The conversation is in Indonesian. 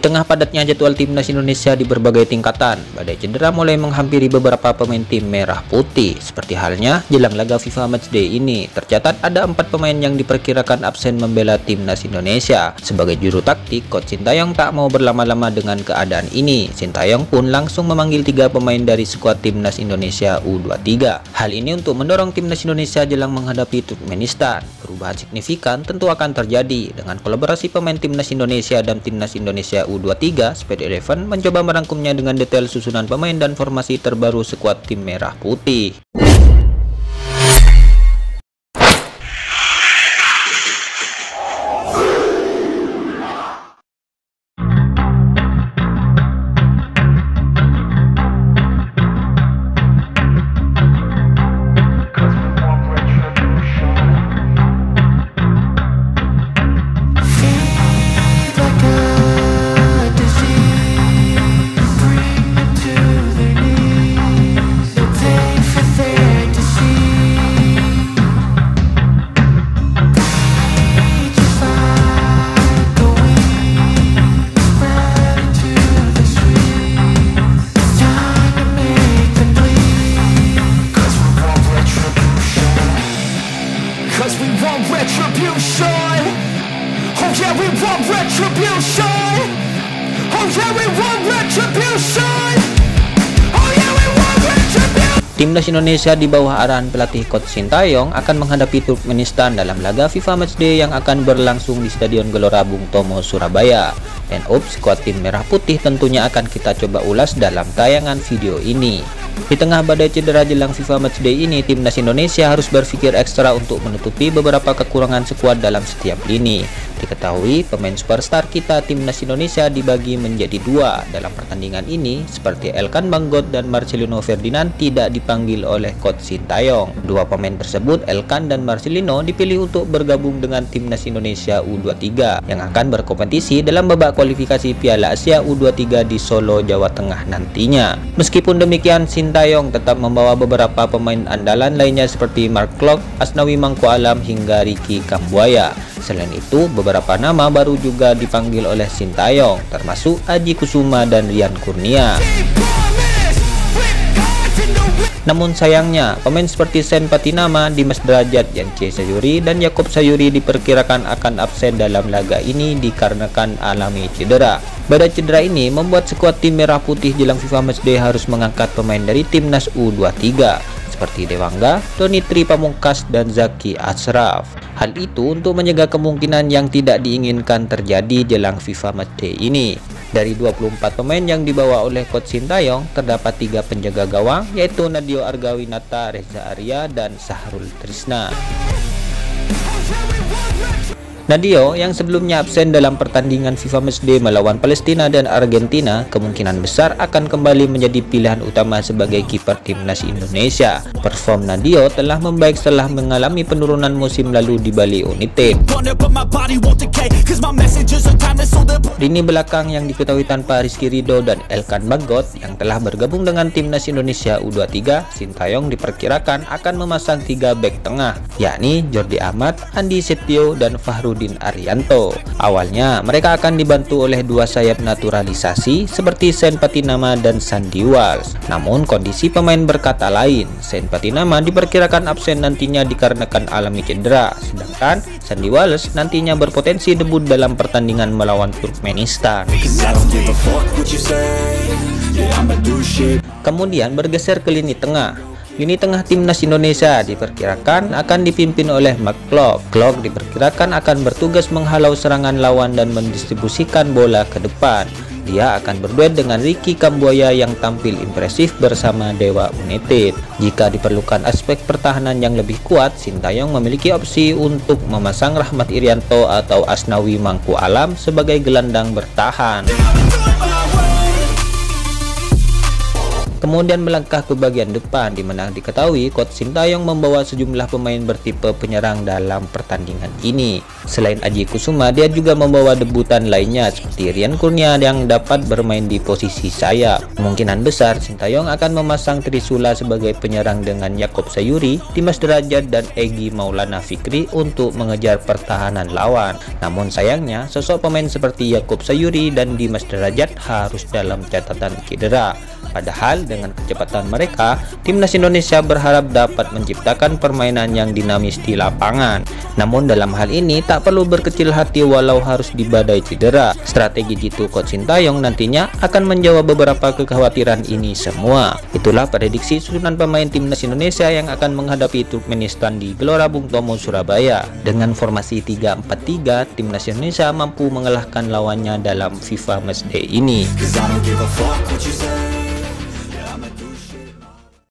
tengah padatnya jadwal timnas Indonesia di berbagai tingkatan, badai cedera mulai menghampiri beberapa pemain tim merah putih. Seperti halnya jelang laga FIFA Matchday ini, tercatat ada 4 pemain yang diperkirakan absen membela timnas Indonesia. Sebagai juru taktik, Coach Sintayong tak mau berlama-lama dengan keadaan ini. Sintayong pun langsung memanggil 3 pemain dari skuad timnas Indonesia U23. Hal ini untuk mendorong timnas Indonesia jelang menghadapi Turkmenistan. Perubahan signifikan tentu akan terjadi dengan kolaborasi pemain timnas Indonesia dan timnas Indonesia U23. Speed Eleven mencoba merangkumnya dengan detail susunan pemain dan formasi terbaru skuad tim merah putih. Timnas Indonesia di bawah arahan pelatih Coach Sintayong akan menghadapi Turkmenistan dalam laga FIFA Matchday yang akan berlangsung di Stadion Gelora Bung Tomo, Surabaya. Dan skuad tim merah putih tentunya akan kita coba ulas dalam tayangan video ini. Di tengah badai cedera jelang FIFA Matchday ini, timnas Indonesia harus berpikir ekstra untuk menutupi beberapa kekurangan skuad dalam setiap lini. Diketahui pemain superstar kita timnas Indonesia dibagi menjadi 2 dalam pertandingan ini, seperti Elkan Bagot dan Marcelino Ferdinand tidak dipanggil oleh Coach Sintayong. 2 pemain tersebut, Elkan dan Marcelino, dipilih untuk bergabung dengan timnas Indonesia U23 yang akan berkompetisi dalam babak kualifikasi Piala Asia U23 di Solo, Jawa Tengah nantinya. Meskipun demikian, Sintayong tetap membawa beberapa pemain andalan lainnya seperti Mark Klok, Asnawi Mangkualam hingga Ricky Kambuaya. Selain itu, beberapa nama baru juga dipanggil oleh Sintayong, termasuk Aji Kusuma dan Rian Kurnia. Namun sayangnya, pemain seperti Sen Patinama, Dimas Derajat, Yance Sayuri, dan Yakob Sayuri diperkirakan akan absen dalam laga ini dikarenakan alami cedera. Badai cedera ini membuat skuad tim merah putih jelang FIFA Matchday harus mengangkat pemain dari timnas U23 seperti Dewangga, Doni Tri Pamungkas, dan Zaki Ashraf. Hal itu untuk mencegah kemungkinan yang tidak diinginkan terjadi jelang FIFA Matchday ini. Dari 24 pemain yang dibawa oleh Coach Sintayong, terdapat 3 penjaga gawang, yaitu Nadio Argawinata, Reza Arya, dan Sahrul Trisna. Nadio yang sebelumnya absen dalam pertandingan FIFA Matchday melawan Palestina dan Argentina kemungkinan besar akan kembali menjadi pilihan utama sebagai kiper timnas Indonesia. Perform Nadio telah membaik setelah mengalami penurunan musim lalu di Bali United. Lini belakang yang diketahui tanpa Rizky Ridho dan Elkan Bagot yang telah bergabung dengan timnas Indonesia U23, Sintayong diperkirakan akan memasang 3 bek tengah, yakni Jordi Amat, Andi Setio, dan Fahrudin Arianto. Awalnya mereka akan dibantu oleh 2 sayap naturalisasi seperti Sen Patinama dan Sandy Walsh. Namun kondisi pemain berkata lain. Sen Patinama diperkirakan absen nantinya dikarenakan alami cedera, sedangkan Sandy Walsh nantinya berpotensi debut dalam pertandingan melawan Turkmenistan. Kemudian bergeser ke lini tengah. Lini tengah timnas Indonesia diperkirakan akan dipimpin oleh Mark Klok. Klok diperkirakan akan bertugas menghalau serangan lawan dan mendistribusikan bola ke depan. Dia akan berduet dengan Ricky Kambuaya yang tampil impresif bersama Dewa United. Jika diperlukan aspek pertahanan yang lebih kuat, Sintayong memiliki opsi untuk memasang Rahmat Irianto atau Asnawi Mangkualam sebagai gelandang bertahan. kemudian melangkah ke bagian depan, di mana diketahui Coach Sintayong membawa sejumlah pemain bertipe penyerang dalam pertandingan ini. Selain Aji Kusuma, dia juga membawa debutan lainnya seperti Rian Kurnia yang dapat bermain di posisi sayap. Kemungkinan besar Sintayong akan memasang Trisula sebagai penyerang dengan Yaakob Sayuri, Dimas Derajat, dan Egy Maulana Fikri untuk mengejar pertahanan lawan. Namun sayangnya, sosok pemain seperti Yaakob Sayuri dan Dimas Derajat harus dalam catatan cedera. Padahal dengan kecepatan mereka, timnas Indonesia berharap dapat menciptakan permainan yang dinamis di lapangan. Namun dalam hal ini tak perlu berkecil hati walau harus dibadai cedera. Strategi jitu Coach Sintayong nantinya akan menjawab beberapa kekhawatiran ini semua. Itulah prediksi susunan pemain timnas Indonesia yang akan menghadapi Turkmenistan di Gelora Bung Tomo, Surabaya. Dengan formasi 3-4-3, timnas Indonesia mampu mengalahkan lawannya dalam FIFA Matchday ini.